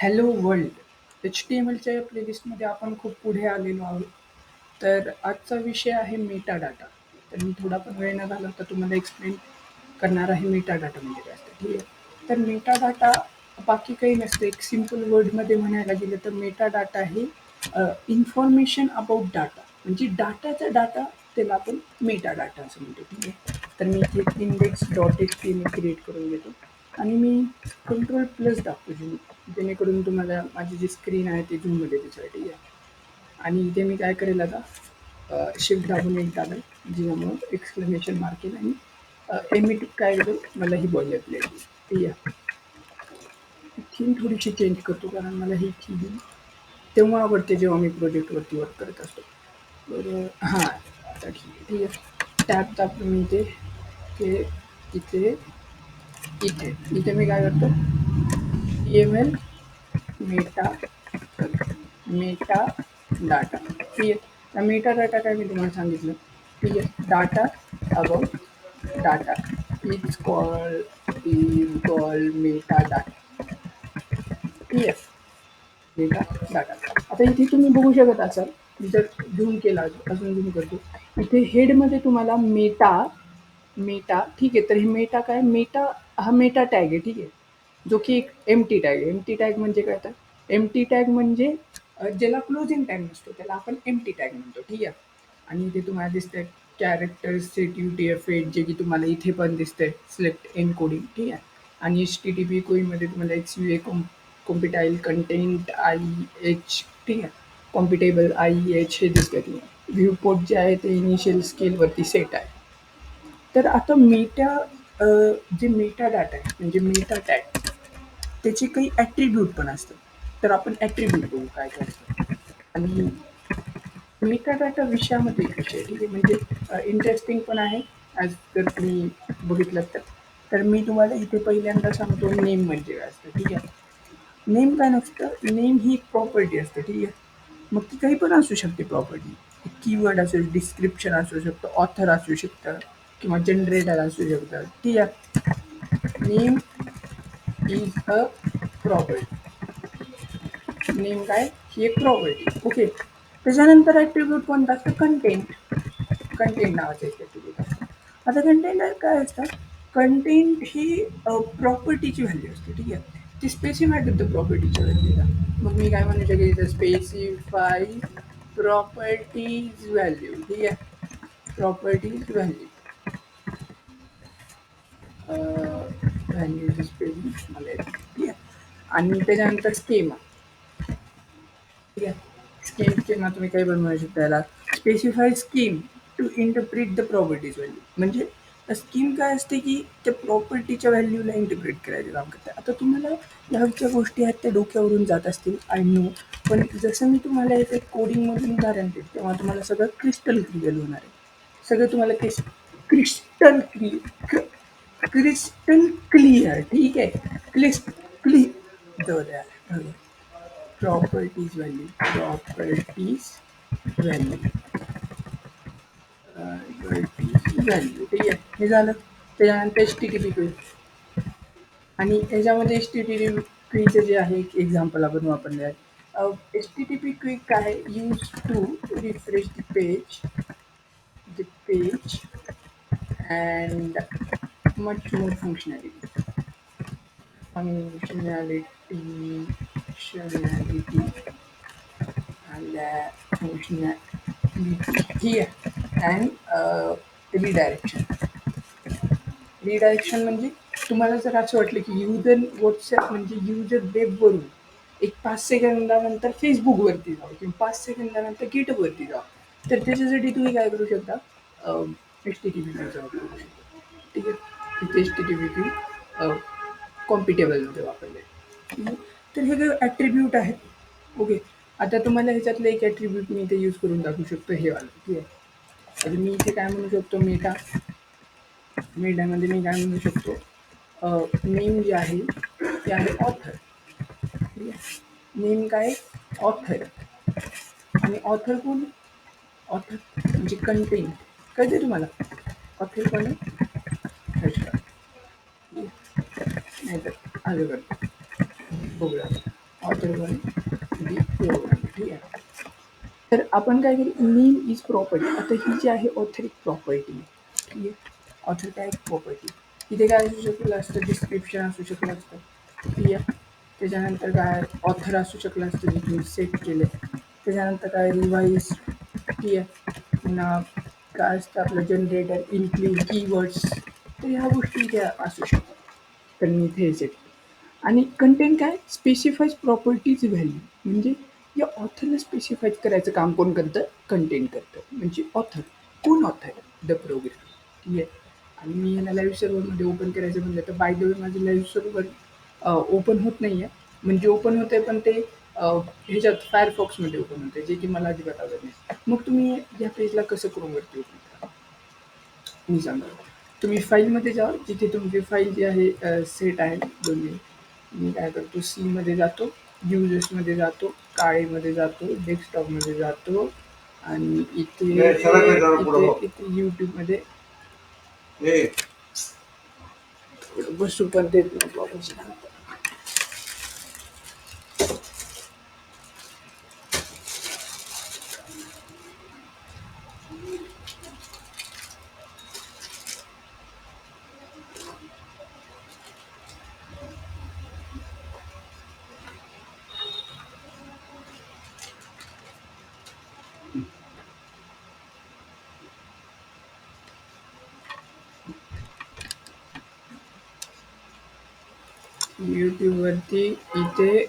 Hello world HTMLच्या या प्लेलिस्टमध्ये आपण खूप पुढे आलेलो आहोत. तर आजचा विषय आहे मेटा डाटा. तर मी थोडा पण वेळ न घालवता तुम्हाला एक्सप्लेन करणार आहे मेटा डाटा म्हणजे काय असतं. ठीक आहे. तर मेटा डाटा बाकी काही नसतं. एक सिंपल वर्डमध्ये म्हणायला गेलं तर मेटा डाटा हे इन्फॉर्मेशन अबाउट डाटा म्हणजे डाटाचा डाटा त्याला आपण मेटा डाटा असं म्हणतो. ठीक आहे. तर मी इथे इंडेक्स डॉट एच टी मी क्रिएट करून घेतो आणि मी कंट्रोल प्लस दाबतो जेणेकरून तुम्हाला माझी जी स्क्रीन आहे ती झूममध्ये दिसेल. ठीक आहे. आणि इथे मी काय करेल आता शिफ्ट दाबून एक दाबेल ज्यामुळं एक्सक्लेमेशन मार्क येईल आणि एमिट काय करेल मला ही बॉयलर प्लेट येईल. ठीक आहे. थीम थोडीशी चेंज करतो कारण मला ही थीम तेव्हा आवडते जेव्हा मी प्रोजेक्टवरती वर्क करत असतो. तर हां, आता ठीक आहे. टॅब दाबतो मी इथे ते इथे इथे इथे मी काय करतो M L meta meta data. ठीक आहे. त्या मेटा डाटा काय मी तुम्हाला सांगितलं. ठीक आहे. Data about data is call Meta data. ठीक आहे. Meta data. आता इथे तुम्ही बघू शकत असाल जर झूम केला अजून झूम करतो इथे हेडमध्ये तुम्हाला मेटा मेटा ठीक आहे. तर हे मेटा काय मेटा हा मेटा टॅग आहे. ठीक आहे. जो की एक एमटी टॅग आहे. एमटी टॅग म्हणजे काय तर एमटी टॅग म्हणजे ज्याला क्लोजिंग टॅग नसतो त्याला आपण एमटी टॅग म्हणतो. ठीक आहे. आणि इथे तुम्हाला दिसतंय कॅरेक्टर सेट UTF-8 जे की तुम्हाला इथे पण दिसतंय सिलेक्ट एन्कोडिंग. ठीक आहे. आणि HTTP कोईमध्ये तुम्हाला XUA कॉम्पिटाईल कंटेंट IH. ठीक आहे. कॉम्पिटेबल IH हे दिसतंय तुम्हाला. व्ह्यू पोर्ट जे आहे ते इनिशियल स्केलवरती सेट आहे. तर आता जे मेटा डाटा आहे म्हणजे मेटा टॅग त्याचे काही ॲट्रिब्यूट पण असतात. तर आपण ॲट्रिब्यूट बघू काय काय असतं. आणि मेटा डाटा विषयामध्ये एक विषय आहे. ठीक आहे. म्हणजे इंटरेस्टिंग पण आहे ॲज जर तुम्ही बघितलं तर. तर मी तुम्हाला इथे पहिल्यांदा सांगतो नेम म्हणजे काय असतं. ठीक आहे. नेम काय नसतं नेम ही एक प्रॉपर्टी असते. ठीक आहे. मग ती काही पण असू शकते प्रॉपर्टी. कीवर्ड असू डिस्क्रिप्शन असू शकतं ऑथर असू शकतं किंवा जनरेटर असू शकतं. ठीक आहे. Name is a property. Name काय ही एक प्रॉपर्टी. ओके. त्याच्यानंतर ॲट्रिब्यूट कोणता असतं कंटेंट. कंटेंट नावाचं एक ॲट्रिब्यूट असतं. आता कंटेंट काय असतं कंटेंट ही प्रॉपर्टीची व्हॅल्यू असते. ठीक आहे. ती स्पेसिफाय करतं प्रॉपर्टीच्या व्हॅल्यूला. मग मी काय म्हणू शकेल इथं स्पेसिफाय प्रॉपर्टीज व्हॅल्यू. ठीक आहे. प्रॉपर्टीज व्हॅल्यू व्हॅल्यूची स्पेलिंग मला येते. ठीक आहे. आणि त्याच्यानंतर स्केमा. ठीक आहे. स्कीम तुम्ही काही पण म्हणू शकता याला specify scheme to interpret the properties value. म्हणजे स्कीम काय असते की त्या प्रॉपर्टीच्या व्हॅल्यूला इंटरप्रिट करायचं काम करते. आता तुम्हाला ह्या गोष्टी आहेत त्या डोक्यावरून जात असतील आय नो. पण जसं मी तुम्हाला याचं कोडिंगमधून उदाहरण देईल तेव्हा तुम्हाला सगळं क्रिस्टल क्लिअर होणार आहे. सगळं तुम्हाला क्रिस्टल क्लिअर क्रिस्टल क्लिअर. ठीक आहे. क्लिअर जाऊ द्या properties value properties value properties value. ठीक आहे. हे झालं. त्याच्यानंतर HTTP क्वी आणि याच्यामध्ये HTTP क्वीचं जे आहे एक एक्झाम्पल आपण वापरले आहे. HTTP क्वी काय use to refresh the page and much more functionality and functionality. ठीक आहे. अँड रिडायरेक्शन म्हणजे तुम्हाला जर असं वाटलं की युजर व्हॉट्सॲप म्हणजे युजर वेबवरून एक 5 सेकंदानंतर फेसबुकवरती जावं किंवा 5 सेकंदानंतर गिटवरती जावं तर त्याच्यासाठी तुम्ही काय करू शकता HTTP वापरू शकता. ठीक आहे. तिथे HTTP कॉम्पिटेबलमध्ये वापरले. तर हे काही ॲट्रिब्यूट आहेत. ओके. आता तुम्हाला ह्याच्यातलं एक ॲट्रिब्यूट मी इथे यूज करून दाखवू शकतो हे वालं. ठीक आहे. आता मी इथे काय म्हणू शकतो मेटामध्ये मी काय म्हणू शकतो नेम जे आहे ते आहे ऑथर. ठीक आहे. नेम काय ऑथर आणि ऑथर कोण ऑथर म्हणजे कंटेंट कळते तुम्हाला ऑथर कोण आहे नाहीतर आलं करतो बघूया. ऑथर वन दी प्रोग्राम. ठीक आहे. तर आपण काय केलं, नेम इज प्रॉपर्टी. आता ही जी आहे ऑथरिक प्रॉपर्टी. ठीक आहे. ऑथर काय प्रॉपर्टी. इथे काय असू शकलं असतं, डिस्क्रिप्शन असू शकलं असतं. ठीक आहे. त्याच्यानंतर काय ऑथर असू शकलं असतं जे तुम्ही सेट केलं. त्याच्यानंतर काय रिवाईज. ठीक आहे. पुन्हा काय असतं आपलं जनरेटर, इन्क्लूड कीवर्ड्स. तर ह्या गोष्टी इथे असू शकतात. तर मी इथे हे सेट केलं. आणि कंटेंट काय स्पेसिफाईज प्रॉपर्टीज व्हॅल्यू. म्हणजे या ऑथरला स्पेसिफाईज करायचं काम कोण करतं, कंटेंट करतं. म्हणजे ऑथर कोण, ऑथर द प्रोग्राम. ठीक आहे. आणि मी याला लाईव्ह सर्व्हरमध्ये ओपन करायचं म्हणलं तर बाय द वे माझं लाईव्ह सर्व्हर ओपन होत नाही आहे. म्हणजे ओपन होतं आहे पण ते ह्याच्यात फायरफॉक्समध्ये ओपन होतं आहे, जे की मला अजिबात आवडत नाही. मग तुम्ही या पेजला कसं क्रोमवरती ओपन करा मी सांगा. तुम्ही फाईलमध्ये जा, जिथे तुमची फाईल जी आहे सेट आहे दोन्ही. मी काय करतो, सीमध्ये जातो, युजर्समध्ये जातो, काळेमध्ये जातो, डेस्कटॉपमध्ये जातो आणि इथे इथे इथे यूट्यूबमध्ये बसू पण देत नाही बाबा. यूट्यूबवरती इथे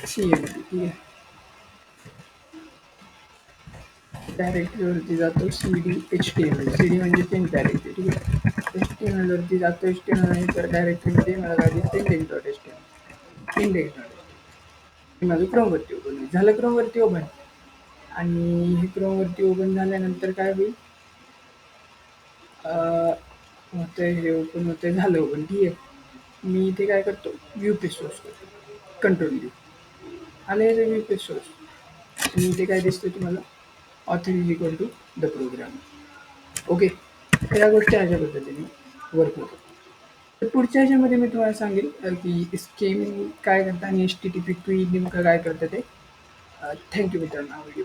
CMD. ठीक आहे. डायरेक्टरीवरती जातो, CD HTML. CD म्हणजे पिन डायरेक्टरी. ठीक आहे. HTML वरती जातो, HTML तर डायरेक्टरीमध्ये मला काय दिसते, index.html. index.html हे माझं क्रोमवरती ओपन होईल. झालं क्रोमवरती ओपन. आणि हे क्रोमवरती ओपन झाल्यानंतर काय होईल, होतं हे ओपन होतं, झालं ओपन. ठीक आहे. मी इथे काय करतो, व्यू पेज सोर्स करतो, कंट्रोल व्यू. आलं याचं व्यू पेज सोर्स. आणि इथे काय दिसतं तुम्हाला, author is equal to the program. Okay. तर या गोष्टी अशा पद्धतीने वर्क होतात. तर पुढच्या ह्याच्यामध्ये मी तुम्हाला सांगेल की स्केमिंग काय करतं आणि HTTP क्वी नेमकं काय करतं ते. थँक्यू मित्रांनो, हा व्हिडिओ